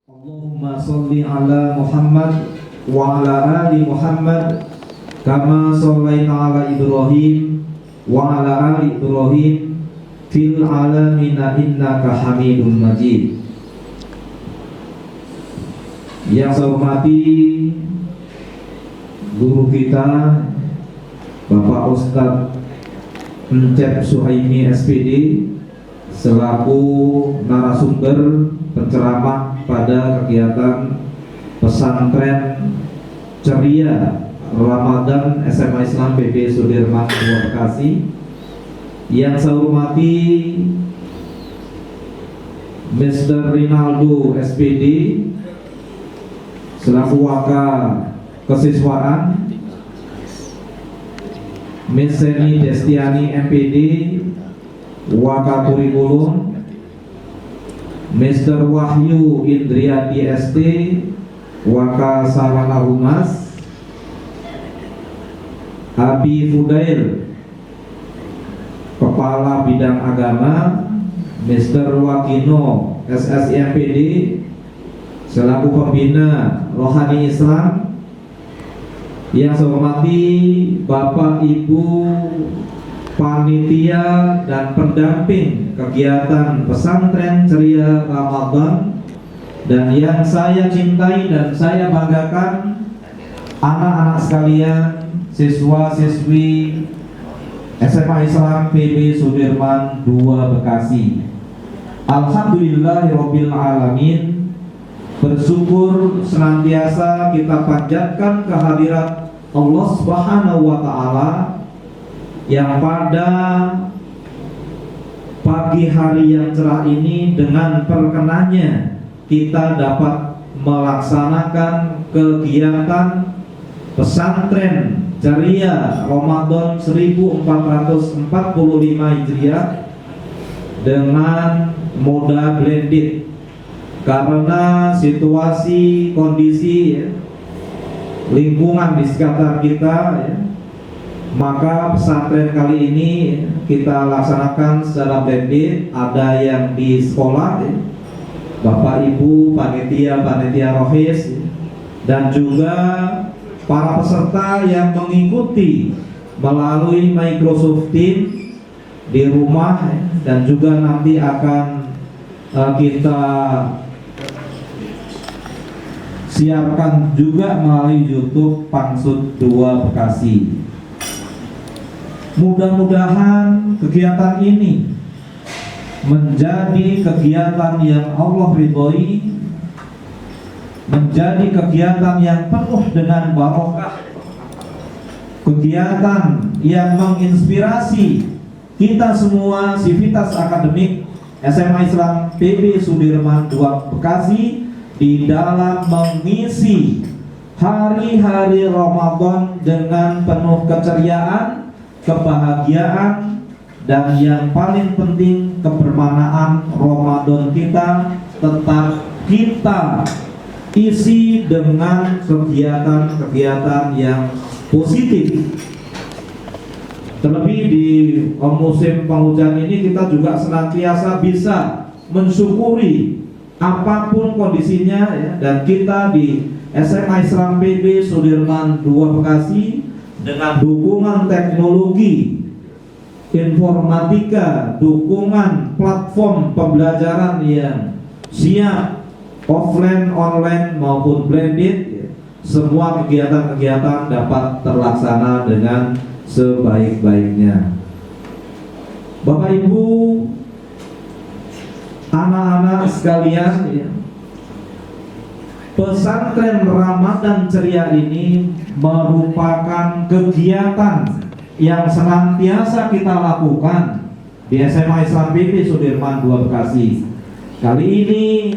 Allahumma sholli ala Muhammad wa ala ali Muhammad kama shallaita ala Ibrahim wa ala ali Ibrahim fil alamina innaka Hamidum Majid. Yang saya hormati guru kita Bapak Ustadz Encep Suhaimi SPD selaku narasumber penceramah pada kegiatan pesantren ceria Ramadan SMA Islam PP Sudirman II Bekasi. Yang saya hormati Mr. Rinaldo SPD selaku Waka Kesiswaan, Miss Seni Destiani MPD Waka Kurikulum, Mr. Wahyu Indriati ST Waka Sarana Humas, Abi Fudail Kepala Bidang Agama, Mr. Wakino SSIMPD selaku Pembina Rohani Islam. Yang saya hormati Bapak Ibu panitia dan pendamping kegiatan pesantren ceria Ramadan, dan yang saya cintai dan saya banggakan anak-anak sekalian, siswa-siswi SMA Islam PB Sudirman II Bekasi. Alhamdulillahirabbil alamin, bersyukur senantiasa kita panjatkan kehadirat Allah Subhanahu wa taala yang pada pagi hari yang cerah ini dengan perkenannya kita dapat melaksanakan kegiatan pesantren ceria Ramadan 1445 Hijriah dengan moda blended karena situasi kondisi lingkungan di sekitar kita maka pesantren kali ini kita laksanakan secara blended. Ada yang di sekolah, Bapak Ibu panitia rohis, dan juga para peserta yang mengikuti melalui Microsoft Teams di rumah, dan juga nanti akan kita siapkan juga melalui YouTube Pangsut 2 Bekasi. Mudah-mudahan kegiatan ini menjadi kegiatan yang Allah ridhoi, menjadi kegiatan yang penuh dengan barokah, kegiatan yang menginspirasi kita semua sivitas akademik SMA Islam PB Sudirman II Bekasi di dalam mengisi hari-hari Ramadan dengan penuh keceriaan, kebahagiaan, dan yang paling penting kebermanaan Ramadan kita tetap kita isi dengan kegiatan-kegiatan yang positif. Terlebih di musim penghujan ini kita juga senantiasa bisa mensyukuri apapun kondisinya dan kita di SMA Islam PB Sudirman II Bekasi dengan dukungan teknologi informatika, dukungan platform pembelajaran yang siap offline, online maupun blended, semua kegiatan-kegiatan dapat terlaksana dengan sebaik-baiknya. Bapak Ibu, anak-anak sekalian, pesantren Ramadan ceria ini merupakan kegiatan yang senantiasa kita lakukan di SMA Islam PB Sudirman II Bekasi. Kali ini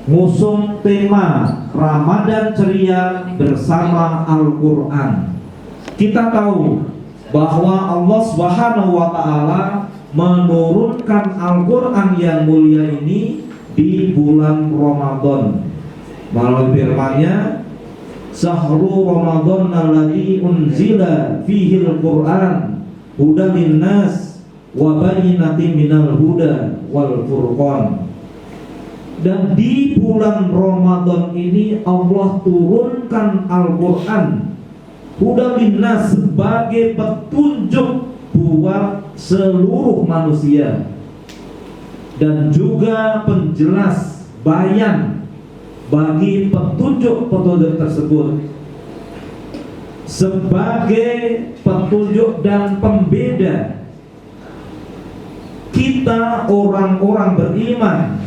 mengusung tema Ramadan ceria bersama Al-Quran. Kita tahu bahwa Allah Subhanahu wa taala menurunkan Al-Quran yang mulia ini di bulan Ramadan melalui firman-Nya, Syahrul Ramadan alladzi unzila fihi al-Qur'an hudan linnas wa bayyinatin minal huda wal furqan. Dan di bulan Ramadan ini Allah turunkan Al-Quran hudan linnas sebagai petunjuk buat seluruh manusia, dan juga penjelas bayan bagi petunjuk-petunjuk tersebut sebagai petunjuk dan pembeda kita orang-orang beriman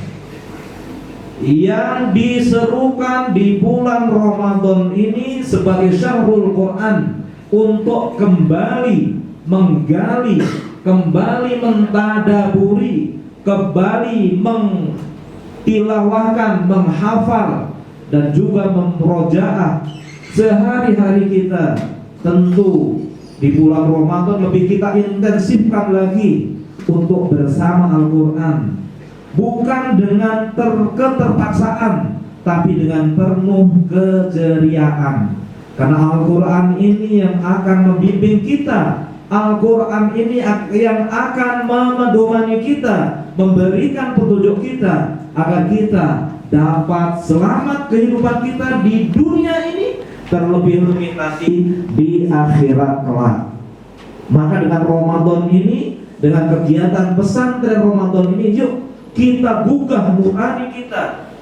yang diserukan di bulan Ramadan ini sebagai syahrul Quran untuk kembali menggali, kembali mentadaburi, kembali mengtilawahkan, menghafal, dan juga memrojaah sehari-hari kita. Tentu di bulan Ramadan lebih kita intensifkan lagi untuk bersama Al-Quran, bukan dengan keterpaksaan, tapi dengan penuh keceriaan. Karena Al-Quran ini yang akan membimbing kita, Al-Quran ini yang akan memedomani kita, memberikan petunjuk kita agar kita dapat selamat kehidupan kita di dunia ini, terlebih-lebih nanti di akhirat kelak. Maka dengan Ramadan ini, dengan kegiatan pesantren Ramadan ini, yuk kita gugah nurani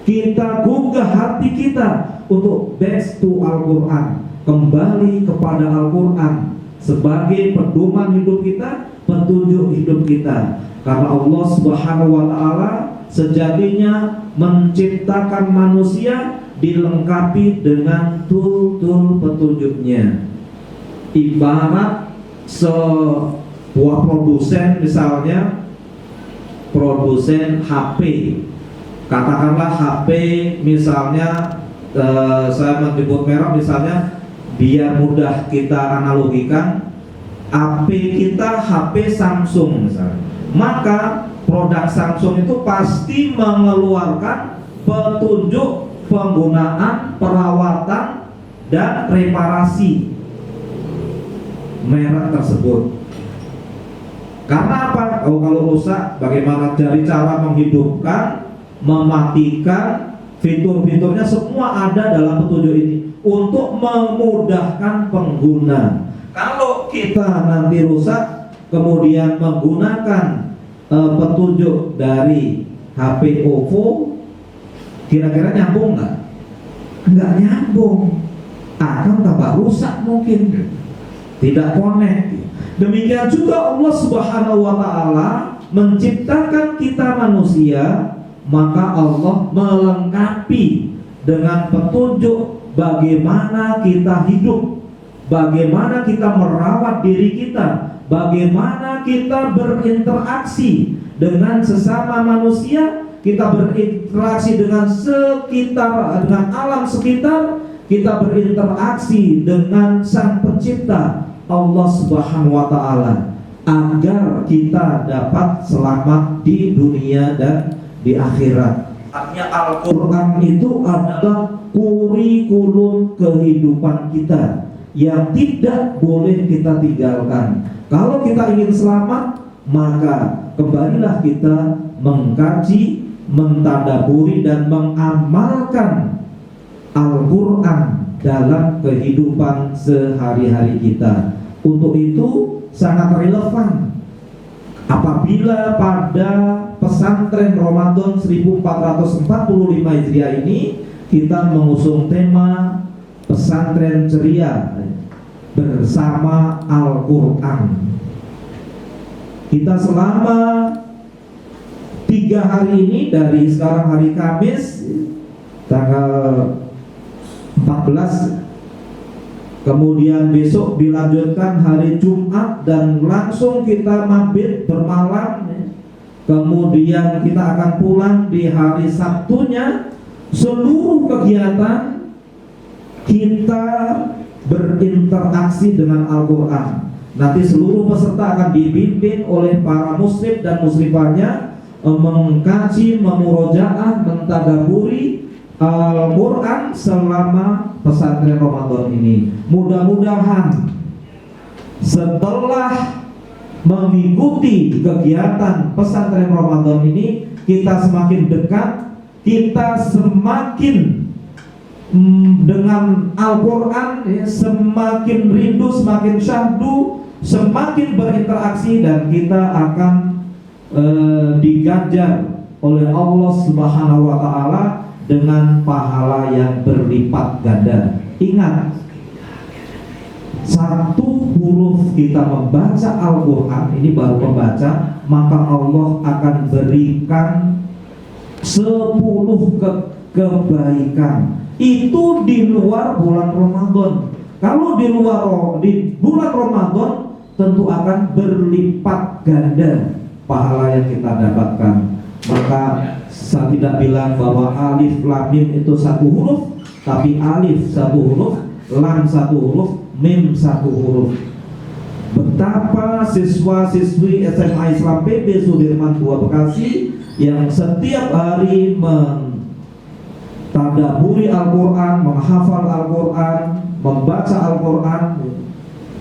kita gugah hati kita untuk back to Al-Quran, kembali kepada Al-Quran sebagai pedoman hidup kita, petunjuk hidup kita. Karena Allah Subhanahu wa Ta'ala sejatinya menciptakan manusia dilengkapi dengan tul-tul petunjuknya. Ibarat sebuah produsen, misalnya produsen HP, katakanlah HP misalnya, saya menyebut merek misalnya biar mudah kita analogikan, HP kita HP Samsung misalnya, maka produk Samsung itu pasti mengeluarkan petunjuk penggunaan, perawatan, dan reparasi merek tersebut. Karena apa? Kalau rusak, bagaimana cari cara menghidupkan, mematikan, fitur-fiturnya semua ada dalam petunjuk ini untuk memudahkan pengguna. Kalau kita nanti rusak, kemudian menggunakan petunjuk dari HP OVO, kira-kira nyambung nggak? Nggak nyambung, akan tambah rusak mungkin, tidak connect. Demikian juga Allah Subhanahu wa Ta'ala menciptakan kita manusia, maka Allah melengkapi dengan petunjuk bagaimana kita hidup, bagaimana kita merawat diri kita, bagaimana kita berinteraksi dengan sesama manusia, kita berinteraksi dengan sekitar, dengan alam sekitar, kita berinteraksi dengan Sang Pencipta Allah Subhanahu wa Ta'ala, agar kita dapat selamat di dunia dan di akhirat. Artinya Al-Quran itu adalah kurikulum kehidupan kita yang tidak boleh kita tinggalkan. Kalau kita ingin selamat, maka kembalilah kita mengkaji, mentadaburi, dan mengamalkan Al-Quran dalam kehidupan sehari-hari kita. Untuk itu sangat relevan apabila pada pesantren Ramadan 1445 Hijriah ini kita mengusung tema pesantren ceria bersama Al-Quran. Kita selama 3 hari ini, dari sekarang hari Kamis tanggal 14, kemudian besok dilanjutkan hari Jumat, dan langsung kita mabit bermalam. Kemudian kita akan pulang di hari Sabtunya. Seluruh kegiatan kita berinteraksi dengan Al-Quran. Nanti seluruh peserta akan dibimbing oleh para muslim dan muslimahnya mengkaji, memurojaah, mentadaburi Al-Quran selama pesantren Ramadan ini. Mudah-mudahan setelah mengikuti kegiatan pesantren Ramadan ini, kita semakin dekat, kita semakin dengan Al-Quran semakin rindu, semakin syahdu, semakin berinteraksi, dan kita akan diganjar oleh Allah Subhanahu wa Ta'ala dengan pahala yang berlipat ganda. Ingat, satu huruf kita membaca Al-Quran, ini baru membaca, maka Allah akan berikan 10 kebaikan. Itu di luar bulan Ramadan. Kalau di bulan Ramadan tentu akan berlipat ganda pahala yang kita dapatkan. Maka saya tidak bilang bahwa alif lam mim itu satu huruf, tapi alif satu huruf, lam satu huruf, mim satu huruf. Betapa siswa-siswi SMA Islam PB Sudirman 2 Bekasi yang setiap hari mentadaburi Al-Quran, menghafal Al-Quran, membaca Al-Quran.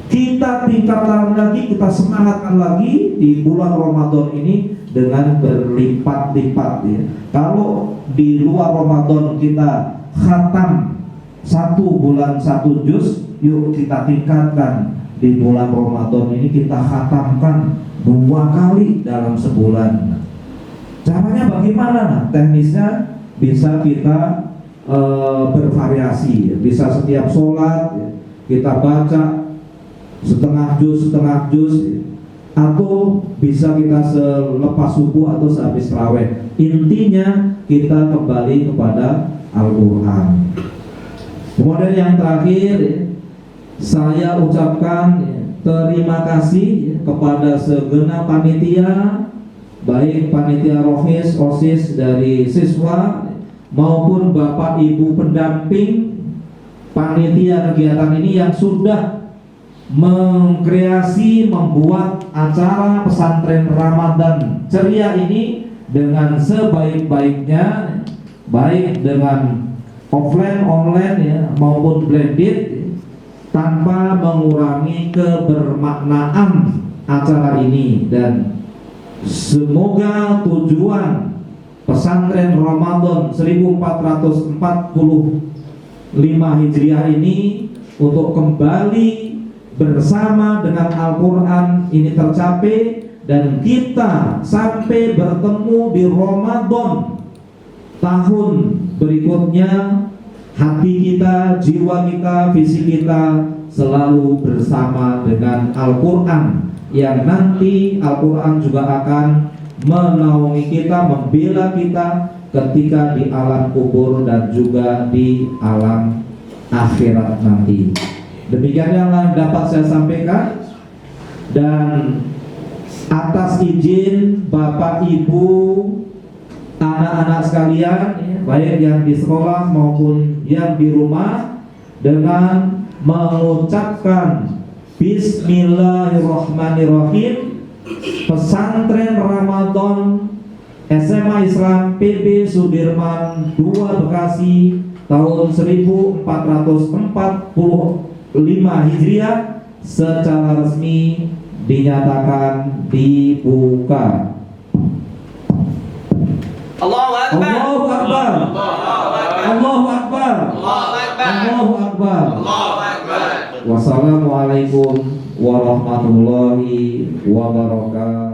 Kita tingkatkan lagi, kita semangatkan lagi di bulan Ramadan ini dengan berlipat-lipat ya. Kalau di luar Ramadan kita khatam 1 bulan 1 juz, yuk kita tingkatkan di bulan Ramadan ini kita khatamkan 2 kali dalam sebulan. Caranya bagaimana? Nah, teknisnya bisa kita bervariasi ya. Bisa setiap sholat ya, kita baca setengah juz ya. Atau bisa kita selepas subuh atau sehabis tarawih. Intinya kita kembali kepada Al-Quran. Kemudian yang terakhir ya, saya ucapkan ya, terima kasih ya, kepada segenap panitia, baik panitia Rohis, OSIS dari siswa maupun Bapak Ibu pendamping panitia kegiatan ini yang sudah mengkreasi, membuat acara pesantren Ramadan ceria ini dengan sebaik-baiknya, baik dengan offline, online ya, maupun blended, tanpa mengurangi kebermaknaan acara ini. Dan semoga tujuan pesantren Ramadan 1445 Hijriah ini untuk kembali bersama dengan Al-Quran ini tercapai, dan kita sampai bertemu di Ramadan tahun berikutnya, hati kita, jiwa kita, visi kita selalu bersama dengan Al-Quran, yang nanti Al-Quran juga akan menaungi kita, membela kita ketika di alam kubur dan juga di alam akhirat nanti. Demikian yang dapat saya sampaikan, dan atas izin Bapak Ibu, anak-anak sekalian, baik yang di sekolah maupun yang di rumah, dengan mengucapkan Bismillahirrahmanirrahim, pesantren Ramadan SMA Islam PB Sudirman 2 Bekasi tahun 1445 Hijriah secara resmi dinyatakan dibuka. Allahu Akbar. Allahu Akbar. Allahu Akbar. Allahu Akbar. Wassalamualaikum warahmatullahi wabarakatuh.